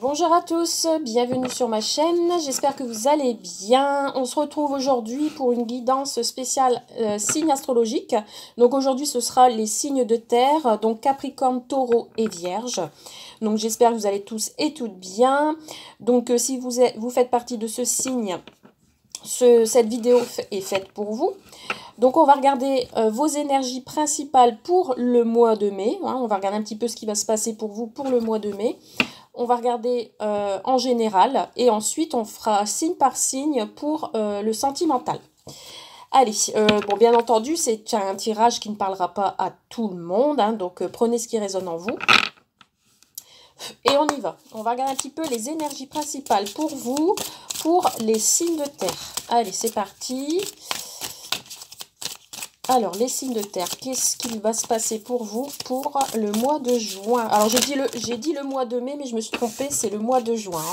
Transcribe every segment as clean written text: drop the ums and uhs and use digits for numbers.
Bonjour à tous, bienvenue sur ma chaîne, j'espère que vous allez bien. On se retrouve aujourd'hui pour une guidance spéciale signes astrologiques. Donc aujourd'hui ce sera les signes de terre, donc Capricorne, Taureau et Vierge. Donc j'espère que vous allez tous et toutes bien. Donc si vous faites partie de ce signe, cette vidéo est faite pour vous. Donc on va regarder vos énergies principales pour le mois de mai. On va regarder un petit peu ce qui va se passer pour vous pour le mois de mai. On va regarder en général et ensuite on fera signe par signe pour le sentimental. Allez, bon bien entendu c'est un tirage qui ne parlera pas à tout le monde, donc prenez ce qui résonne en vous. Et on y va. On va regarder un petit peu les énergies principales pour vous, pour les signes de terre. Allez, c'est parti. Alors, les signes de terre, qu'est-ce qu'il va se passer pour vous pour le mois de juin? Alors, j'ai dit le mois de mai, mais je me suis trompée, c'est le mois de juin.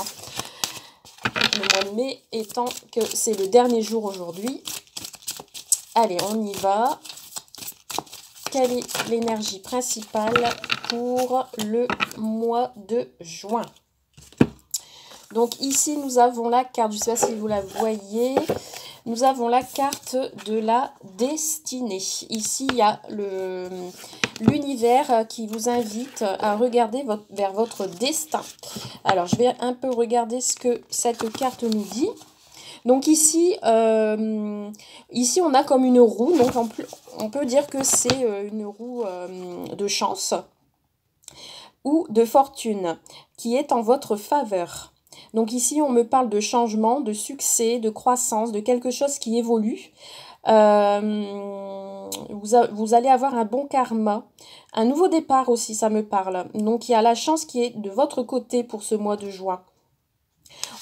Le mois de mai étant que c'est le dernier jour aujourd'hui. Allez, on y va. Quelle est l'énergie principale pour le mois de juin? Donc, ici, nous avons la carte, je ne sais pas si vous la voyez. Nous avons la carte de la destinée. Ici, il y a l'univers qui vous invite à regarder vers votre destin. Alors, je vais un peu regarder ce que cette carte nous dit. Donc ici, ici on a comme une roue. Donc, on peut dire que c'est une roue de chance ou de fortune qui est en votre faveur. Donc ici, on me parle de changement, de succès, de croissance, de quelque chose qui évolue. Vous allez avoir un bon karma, un nouveau départ aussi, ça me parle. Donc il y a la chance qui est de votre côté pour ce mois de juin.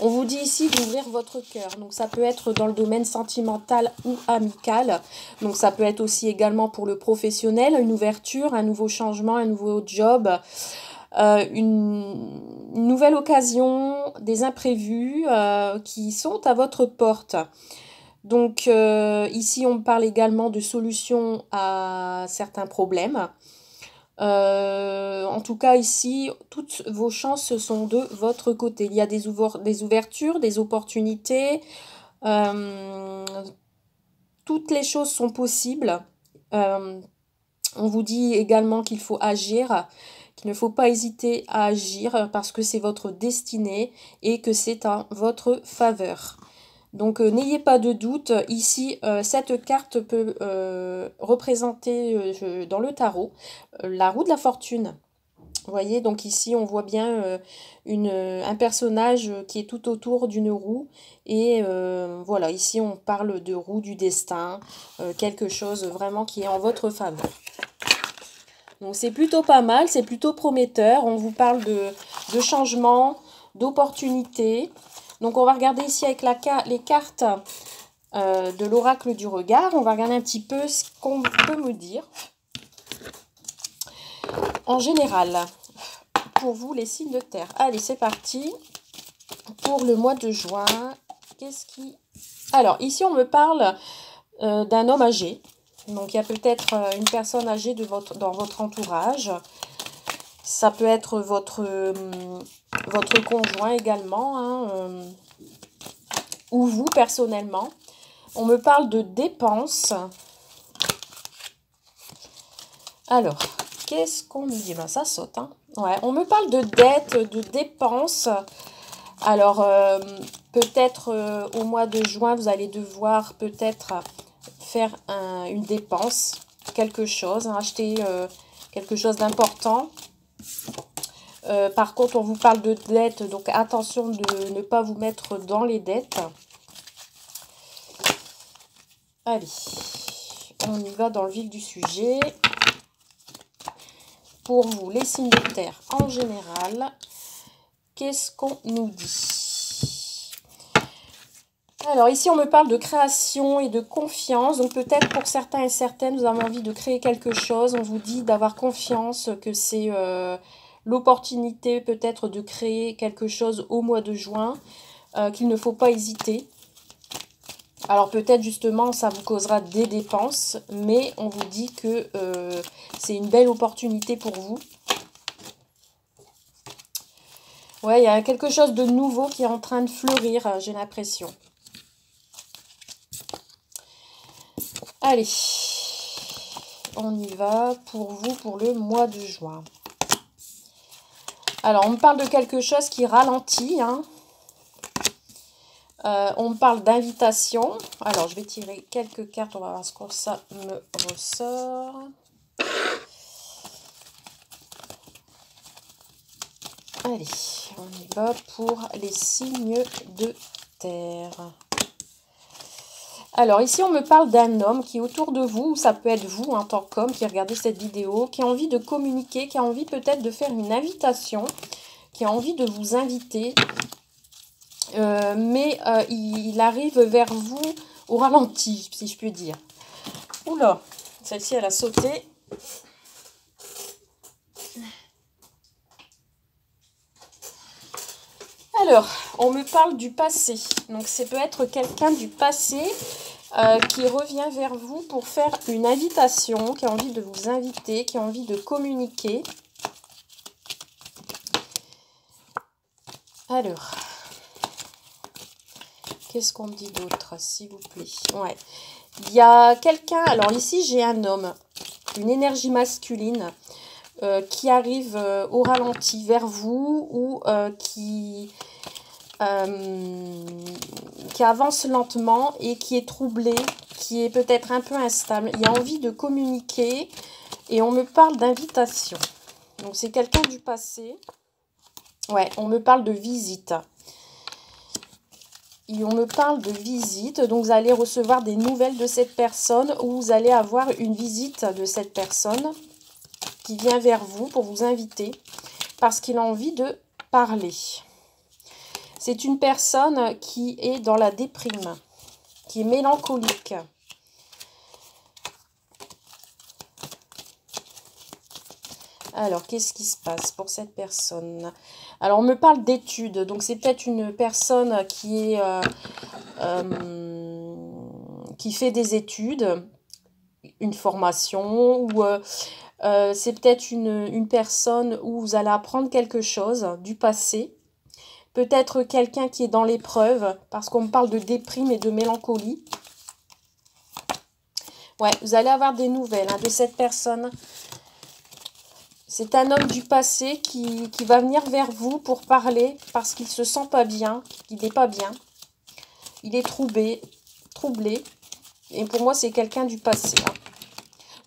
On vous dit ici d'ouvrir votre cœur. Donc ça peut être dans le domaine sentimental ou amical. Donc ça peut être aussi également pour le professionnel, une ouverture, un nouveau changement, un nouveau job. Une nouvelle occasion, des imprévus qui sont à votre porte. Donc ici on parle également de solutions à certains problèmes. En tout cas ici, toutes vos chances sont de votre côté. Il y a des ouvertures, des opportunités. Toutes les choses sont possibles. On vous dit également qu'il faut agir. Il ne faut pas hésiter à agir parce que c'est votre destinée et que c'est en votre faveur. Donc n'ayez pas de doute, ici cette carte peut représenter dans le tarot la roue de la fortune. Vous voyez, donc ici on voit bien un personnage qui est tout autour d'une roue. Et voilà, ici on parle de roue du destin, quelque chose vraiment qui est en votre faveur. Donc c'est plutôt pas mal, c'est plutôt prometteur. On vous parle de changement, d'opportunités. Donc on va regarder ici avec les cartes de l'oracle du regard. On va regarder un petit peu ce qu'on peut me dire. En général, pour vous les signes de terre. Allez, c'est parti. Pour le mois de juin, qu'est-ce qui... Alors ici on me parle d'un homme âgé. Donc, il y a peut-être une personne âgée dans votre entourage. Ça peut être votre conjoint également, ou vous personnellement. On me parle de dépenses. Alors, qu'est-ce qu'on me dit? Ben, ça saute. Ouais, on me parle de dettes, de dépenses. Alors, peut-être au mois de juin, vous allez devoir peut-être faire une dépense, quelque chose, acheter quelque chose d'important. Par contre, on vous parle de dettes, donc attention de ne pas vous mettre dans les dettes. Allez, on y va dans le vif du sujet. Pour vous, les signes de terre en général, qu'est-ce qu'on nous dit? Alors ici, on me parle de création et de confiance. Donc peut-être pour certains et certaines, vous avez envie de créer quelque chose. On vous dit d'avoir confiance, que c'est l'opportunité peut-être de créer quelque chose au mois de juin, qu'il ne faut pas hésiter. Alors peut-être justement, ça vous causera des dépenses, mais on vous dit que c'est une belle opportunité pour vous. Ouais, il y a quelque chose de nouveau qui est en train de fleurir, j'ai l'impression. Allez, on y va pour vous pour le mois de juin. Alors, on me parle de quelque chose qui ralentit, hein. On me parle d'invitation. Alors, je vais tirer quelques cartes, on va voir ce que ça me ressort. Allez, on y va pour les signes de terre. Alors ici, on me parle d'un homme qui est autour de vous, ou ça peut être vous en tant qu'homme qui regardez cette vidéo, qui a envie de communiquer, qui a envie peut-être de faire une invitation, qui a envie de vous inviter, mais il arrive vers vous au ralenti, si je puis dire. Oula, celle-ci, elle a sauté. Alors, on me parle du passé. Donc, ça peut être quelqu'un du passé qui revient vers vous pour faire une invitation, qui a envie de vous inviter, qui a envie de communiquer. Alors, qu'est-ce qu'on me dit d'autre, s'il vous plaît? Ouais. Il y a quelqu'un, alors ici, j'ai un homme, une énergie masculine qui arrive au ralenti vers vous ou qui avance lentement et qui est troublé, qui est peut-être un peu instable. Il a envie de communiquer et on me parle d'invitation. Donc c'est quelqu'un du passé. Ouais, on me parle de visite. Et on me parle de visite, donc vous allez recevoir des nouvelles de cette personne ou vous allez avoir une visite de cette personne qui vient vers vous pour vous inviter parce qu'il a envie de parler. C'est une personne qui est dans la déprime, qui est mélancolique. Alors, qu'est-ce qui se passe pour cette personne? Alors, on me parle d'études, donc c'est peut-être une personne qui est qui fait des études, une formation, ou c'est peut-être une personne où vous allez apprendre quelque chose du passé. Peut-être quelqu'un qui est dans l'épreuve, parce qu'on me parle de déprime et de mélancolie. Ouais, vous allez avoir des nouvelles de cette personne. C'est un homme du passé qui va venir vers vous pour parler, parce qu'il ne se sent pas bien, il n'est pas bien. Il est troublé. Et pour moi, c'est quelqu'un du passé.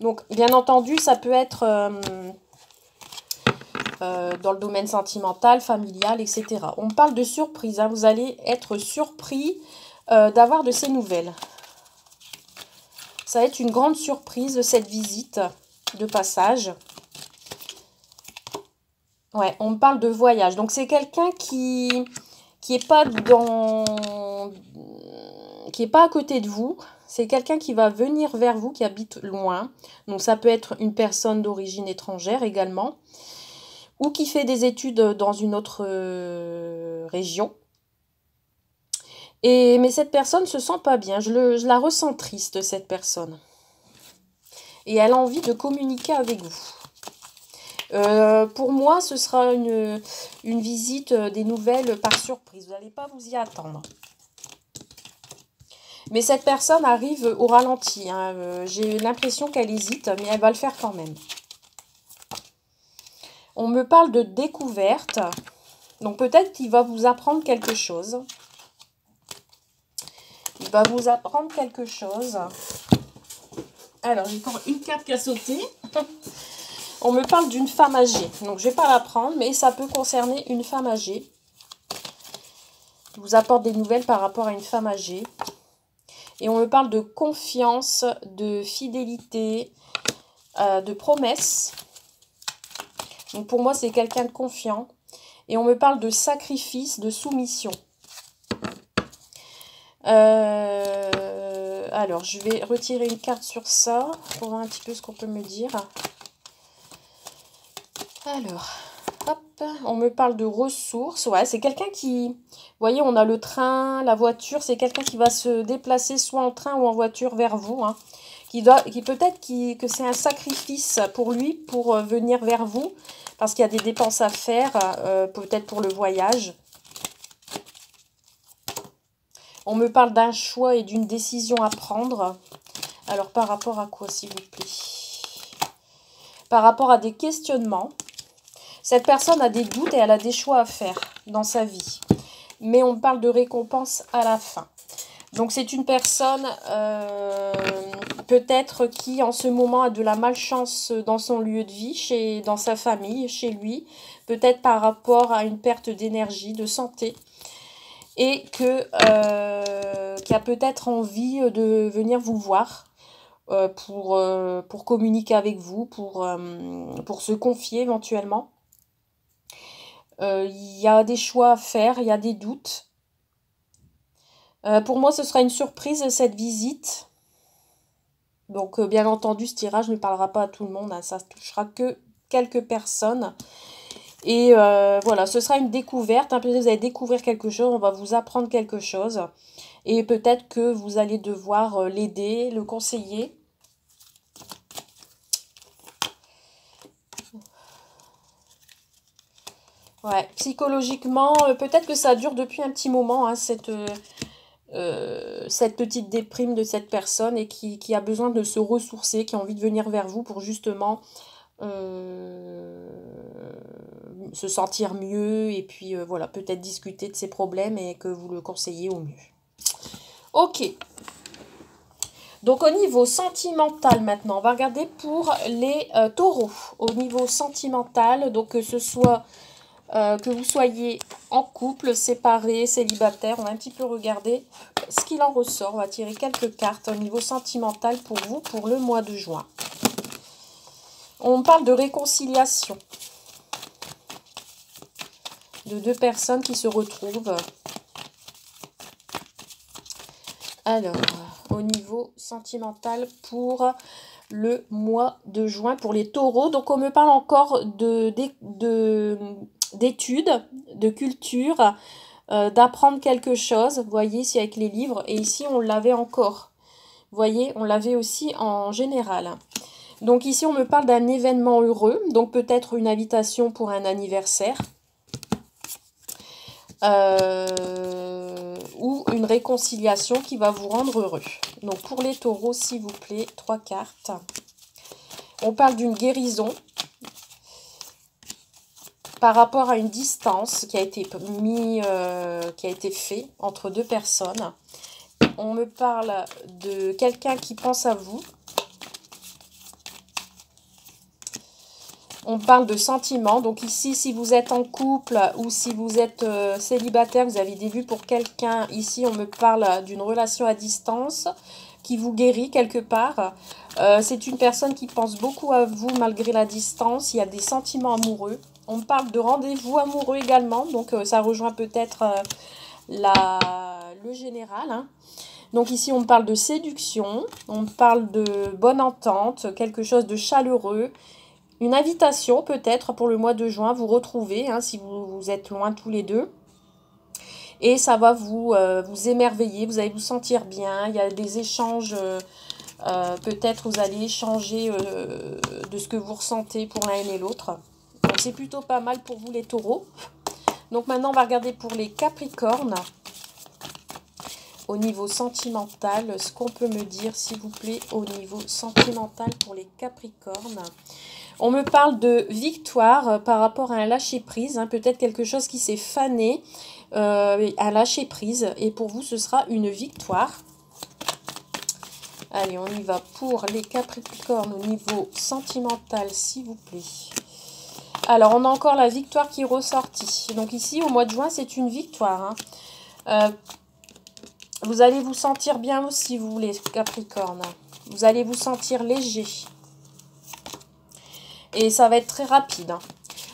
Donc, bien entendu, ça peut être dans le domaine sentimental, familial, etc. On me parle de surprise. Vous allez être surpris d'avoir de ces nouvelles. Ça va être une grande surprise, cette visite de passage. Ouais, on me parle de voyage. Donc, c'est quelqu'un qui est pas qui est pas à côté de vous. C'est quelqu'un qui va venir vers vous, qui habite loin. Donc, ça peut être une personne d'origine étrangère également. Ou qui fait des études dans une autre région. Mais cette personne ne se sent pas bien. Je la ressens triste, cette personne. Et elle a envie de communiquer avec vous. Pour moi, ce sera une visite des nouvelles par surprise. Vous n'allez pas vous y attendre. Mais cette personne arrive au ralenti. J'ai l'impression qu'elle hésite, mais elle va le faire quand même. On me parle de découverte. Donc peut-être qu'il va vous apprendre quelque chose. Il va vous apprendre quelque chose. Alors, j'ai encore une carte qui a sauté. On me parle d'une femme âgée. Donc, je ne vais pas la prendre, mais ça peut concerner une femme âgée. Il vous apporte des nouvelles par rapport à une femme âgée. Et on me parle de confiance, de fidélité, de promesse. Donc, pour moi, c'est quelqu'un de confiant. Et on me parle de sacrifice, de soumission. Alors, je vais retirer une carte sur ça pour voir un petit peu ce qu'on peut me dire. Alors, hop, on me parle de ressources. Ouais, c'est quelqu'un qui... Vous voyez, on a le train, la voiture. C'est quelqu'un qui va se déplacer soit en train ou en voiture vers vous. qui peut-être que c'est un sacrifice pour lui pour venir vers vous, parce qu'il y a des dépenses à faire, peut-être pour le voyage. On me parle d'un choix et d'une décision à prendre. Alors, par rapport à quoi, s'il vous plaît? Par rapport à des questionnements. Cette personne a des doutes et elle a des choix à faire dans sa vie. Mais on parle de récompense à la fin. Donc, c'est une personne, peut-être, qui, en ce moment, a de la malchance dans son lieu de vie, dans sa famille, chez lui. Peut-être par rapport à une perte d'énergie, de santé. Et qui a peut-être envie de venir vous voir pour communiquer avec vous, pour se confier éventuellement. Il y a des choix à faire, il y a des doutes. Pour moi, ce sera une surprise, cette visite. Donc, bien entendu, ce tirage ne parlera pas à tout le monde, hein, ça ne touchera que quelques personnes. Et voilà, ce sera une découverte. Peut-être que vous allez découvrir quelque chose, on va vous apprendre quelque chose. Et peut-être que vous allez devoir l'aider, le conseiller. Ouais, psychologiquement, peut-être que ça dure depuis un petit moment, hein, cette petite déprime de cette personne et qui a besoin de se ressourcer, qui a envie de venir vers vous pour justement se sentir mieux et puis voilà, peut-être discuter de ses problèmes et que vous le conseillez au mieux. Ok. Donc au niveau sentimental maintenant, on va regarder pour les taureaux. Au niveau sentimental, donc que ce soit que vous soyez en couple, séparé, célibataire, on va un petit peu regarder ce qu'il en ressort. On va tirer quelques cartes au niveau sentimental pour vous pour le mois de juin. On parle de réconciliation. De deux personnes qui se retrouvent. Alors, au niveau sentimental pour le mois de juin pour les taureaux. Donc, on me parle encore d'études, de culture, d'apprendre quelque chose. Vous voyez, ici avec les livres. Et ici, on l'avait encore. Vous voyez, on l'avait aussi en général. Donc, ici, on me parle d'un événement heureux. Donc, peut-être une invitation pour un anniversaire. Ou une réconciliation qui va vous rendre heureux. Donc pour les taureaux, s'il vous plaît, 3 cartes. On parle d'une guérison par rapport à une distance qui a été fait entre deux personnes. On me parle de quelqu'un qui pense à vous. On parle de sentiments. Donc ici, si vous êtes en couple ou si vous êtes célibataire, vous avez des vues pour quelqu'un. Ici, on me parle d'une relation à distance qui vous guérit quelque part. C'est une personne qui pense beaucoup à vous malgré la distance. Il y a des sentiments amoureux. On me parle de rendez-vous amoureux également. Donc ça rejoint peut-être le général. Hein. Donc ici, on me parle de séduction. On me parle de bonne entente, quelque chose de chaleureux. Une invitation peut-être pour le mois de juin, vous retrouver hein, si vous êtes loin tous les deux. Et ça va vous émerveiller, vous allez vous sentir bien. Il y a des échanges, peut-être vous allez échanger de ce que vous ressentez pour l'un et l'autre. Donc c'est plutôt pas mal pour vous les taureaux. Donc maintenant on va regarder pour les capricornes. Au niveau sentimental, ce qu'on peut me dire s'il vous plaît au niveau sentimental pour les capricornes. On me parle de victoire par rapport à un lâcher-prise, hein, peut-être quelque chose qui s'est fané, un lâcher-prise, et pour vous, ce sera une victoire. Allez, on y va pour les Capricornes au niveau sentimental, s'il vous plaît. Alors, on a encore la victoire qui est ressortie. Donc ici, au mois de juin, c'est une victoire. Hein. Vous allez vous sentir bien aussi, vous, les Capricornes. Vous allez vous sentir léger. Et ça va être très rapide. Hein.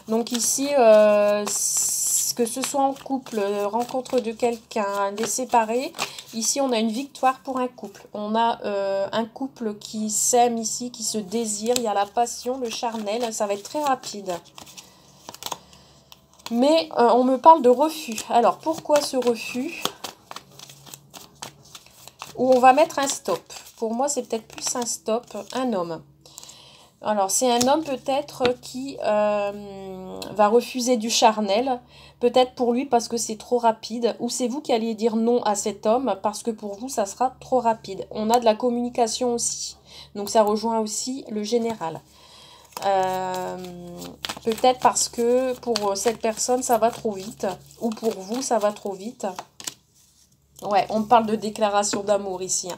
Donc ici, que ce soit en couple, rencontre de quelqu'un, des séparés, ici on a une victoire pour un couple. On a un couple qui s'aime ici, qui se désire, il y a la passion, le charnel, ça va être très rapide. Mais on me parle de refus. Alors pourquoi ce refus? Où on va mettre un stop. Pour moi, c'est peut-être plus un stop, un homme. Alors, c'est un homme peut-être qui va refuser du charnel. Peut-être pour lui parce que c'est trop rapide. Ou c'est vous qui alliez dire non à cet homme parce que pour vous, ça sera trop rapide. On a de la communication aussi. Donc, ça rejoint aussi le général. Peut-être parce que pour cette personne, ça va trop vite. Ou pour vous, ça va trop vite. Ouais, on me parle de déclaration d'amour ici.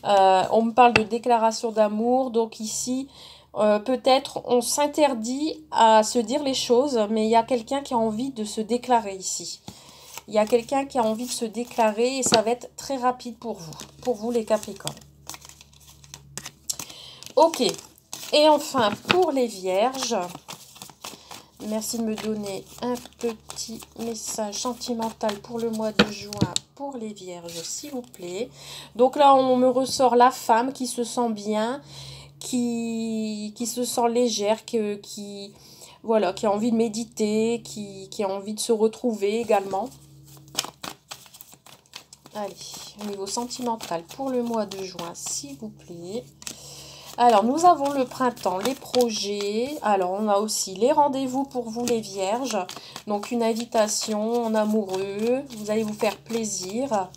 On me parle de déclaration d'amour. Donc ici... peut-être on s'interdit à se dire les choses, mais il y a quelqu'un qui a envie de se déclarer ici. Il y a quelqu'un qui a envie de se déclarer et ça va être très rapide pour vous les Capricornes. Ok, et enfin pour les Vierges, merci de me donner un petit message sentimental pour le mois de juin pour les Vierges, s'il vous plaît. Donc là, on me ressort la femme qui se sent bien, qui se sent légère, voilà, qui a envie de méditer, qui a envie de se retrouver également. Allez, au niveau sentimental pour le mois de juin, s'il vous plaît. Alors, nous avons le printemps, les projets. Alors, on a aussi les rendez-vous pour vous, les Vierges. Donc, une invitation en amoureux. Vous allez vous faire plaisir.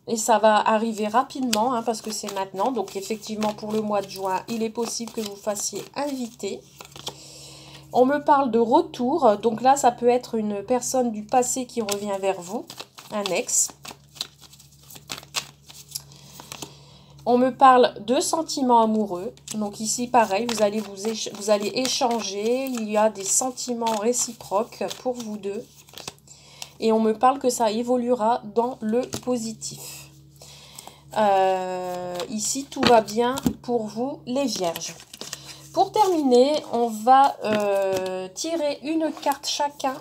Et ça va arriver rapidement, hein, parce que c'est maintenant. Donc, effectivement, pour le mois de juin, il est possible que vous fassiez inviter. On me parle de retour. Donc là, ça peut être une personne du passé qui revient vers vous. Un ex. On me parle de sentiments amoureux. Donc ici, pareil, vous allez échanger. Il y a des sentiments réciproques pour vous deux. Et on me parle que ça évoluera dans le positif. Ici, tout va bien pour vous, les Vierges. Pour terminer, on va tirer une carte chacun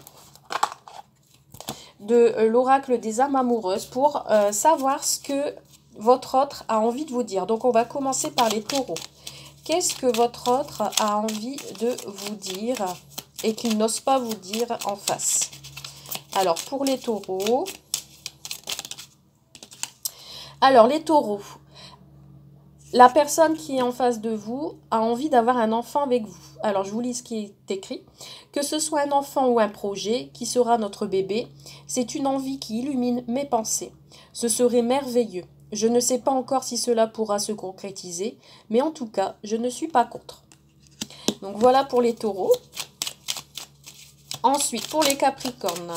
de l'oracle des âmes amoureuses pour savoir ce que votre autre a envie de vous dire. Donc, on va commencer par les taureaux. Qu'est-ce que votre autre a envie de vous dire et qu'il n'ose pas vous dire en face? Alors, pour les taureaux... Alors, les taureaux, la personne qui est en face de vous a envie d'avoir un enfant avec vous. Alors, je vous lis ce qui est écrit. Que ce soit un enfant ou un projet qui sera notre bébé, c'est une envie qui illumine mes pensées. Ce serait merveilleux. Je ne sais pas encore si cela pourra se concrétiser, mais en tout cas, je ne suis pas contre. Donc, voilà pour les taureaux. Ensuite, pour les capricornes,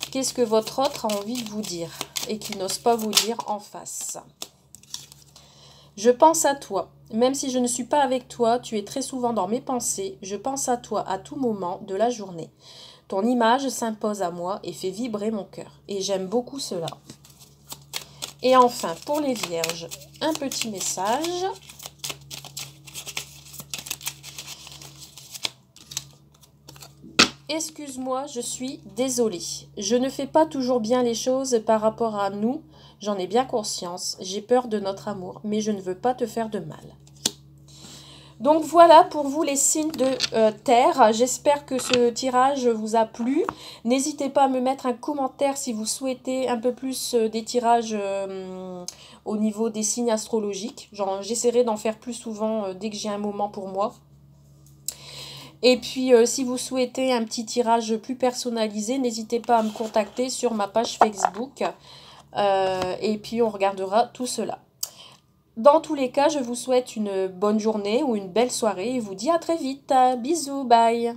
qu'est-ce que votre autre a envie de vous dire et qu'il n'ose pas vous dire en face? Je pense à toi. Même si je ne suis pas avec toi, tu es très souvent dans mes pensées. Je pense à toi à tout moment de la journée. Ton image s'impose à moi et fait vibrer mon cœur. Et j'aime beaucoup cela. Et enfin, pour les Vierges, un petit message. Excuse-moi, je suis désolée. Je ne fais pas toujours bien les choses par rapport à nous. J'en ai bien conscience. J'ai peur de notre amour, mais je ne veux pas te faire de mal. Donc voilà pour vous les signes de terre. J'espère que ce tirage vous a plu. N'hésitez pas à me mettre un commentaire si vous souhaitez un peu plus des tirages au niveau des signes astrologiques. J'essaierai d'en faire plus souvent dès que j'ai un moment pour moi. Et puis, si vous souhaitez un petit tirage plus personnalisé, n'hésitez pas à me contacter sur ma page Facebook. Et puis, on regardera tout cela. Dans tous les cas, je vous souhaite une bonne journée ou une belle soirée et vous dis à très vite. Bisous, bye!